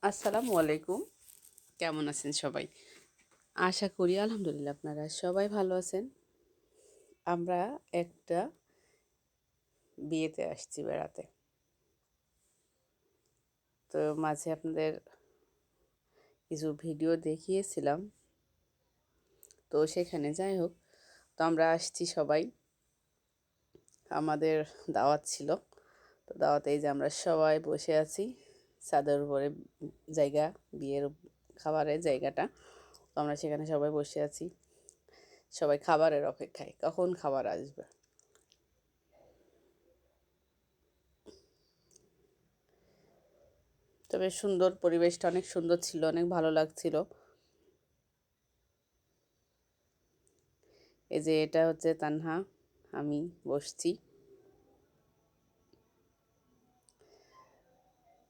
আসসালামু আলাইকুম। কেমন আছেন সবাই? আশা করি আলহামদুলিল্লাহ আপনারা সবাই ভালো আছেন। আমরা একটা বিয়েতে আসছি বেড়াতে। তো মাঝে আপনাদের কিছু ভিডিও দেখিয়েছিলাম। তো সেখানে যাই হোক, তো আমরা আসছি সবাই। আমাদের দাওয়াত ছিল। তো দাওয়াতে এই যে আমরা সবাই বসে আছি ছাদের উপরে, জায়গা, বিয়ের খাবারের জায়গাটা। তো আমরা সেখানে সবাই বসে আছি, সবাই খাবারের অপেক্ষায়, কখন খাবার আসবে। তবে সুন্দর, পরিবেশটা অনেক সুন্দর ছিল, অনেক ভালো লাগছিল। এই যে এটা হচ্ছে তানহা, আমি বসছি।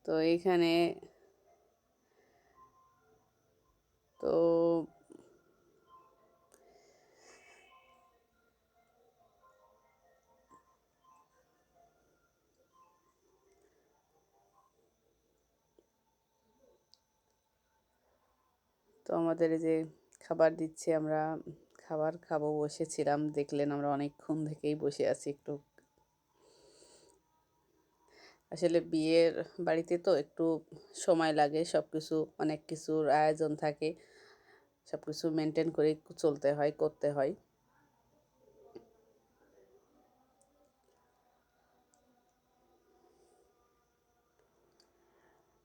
তো এইখানে তো তো আমাদের এই যে খাবার দিচ্ছে, আমরা খাবার খাবো বসেছিলাম। দেখলেন আমরা অনেকক্ষণ থেকেই বসে আছি। একটু আসলে বিয়ের বাড়িতে তো একটু সময় লাগে, সব কিছু, অনেক কিছুর আয়োজন থাকে, সব কিছু মেনটেন করে চলতে হয়, করতে হয়।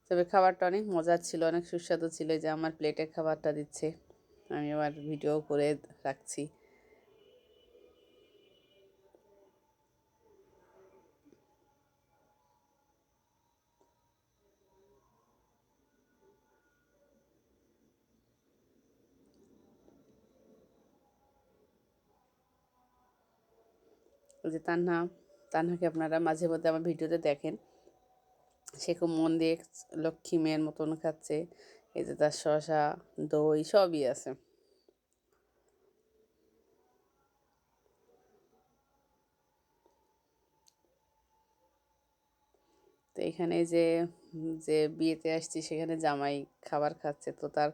তবে খাবারটা অনেক মজার ছিল, অনেক সুস্বাদু ছিল। যে আমার প্লেটে খাবারটা দিচ্ছে, আমি আবার ভিডিও করে রাখছি। ওই যে তান্নাকে আপনারা মাঝে মধ্যে আমার ভিডিওতে দেখেন, সে খুব মন দিয়ে লক্ষ্মী মেয়ের মতন খাচ্ছে। এই যে তার শসা, দই সবই আছে। তো এখানে যে যে বিয়েতে আসছি সেখানে জামাই খাবার খাচ্ছে, তো তার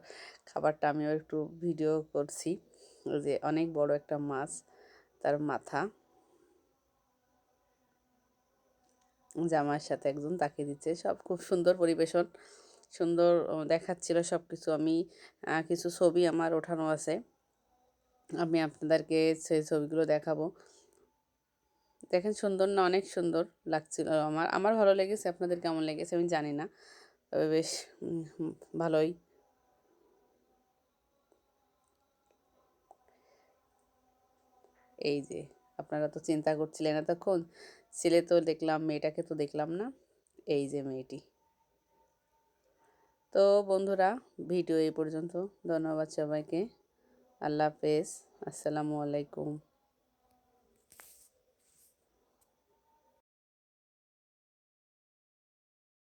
খাবারটা আমিও একটু ভিডিও করছি। ওই যে অনেক বড় একটা মাছ, তার মাথা, জামার সাথে একজন তাকিয়ে দিচ্ছে। সব খুব সুন্দর পরিবেশন, সুন্দর দেখাচ্ছিল সব কিছু। আমি কিছু ছবি আমার ওঠানো আছে, আমি আপনাদেরকে সেই ছবিগুলো দেখাবো। দেখেন সুন্দর না? অনেক সুন্দর লাগছিল। আমার আমার ভালো লেগেছে, আপনাদের কেমন লেগেছে আমি জানি না, তবে বেশ ভালোই। এই যে আপনারা তো চিন্তা করছিলেন এতক্ষণ, ছেলে তো দেখলাম, মেয়েটাকে তো দেখলাম না। এই যে মেয়েটি। তো বন্ধুরা, ভিডিও এই পর্যন্ত। ধন্যবাদ সবাইকে। আল্লাহ হাফেজ। আসসালামু আলাইকুম।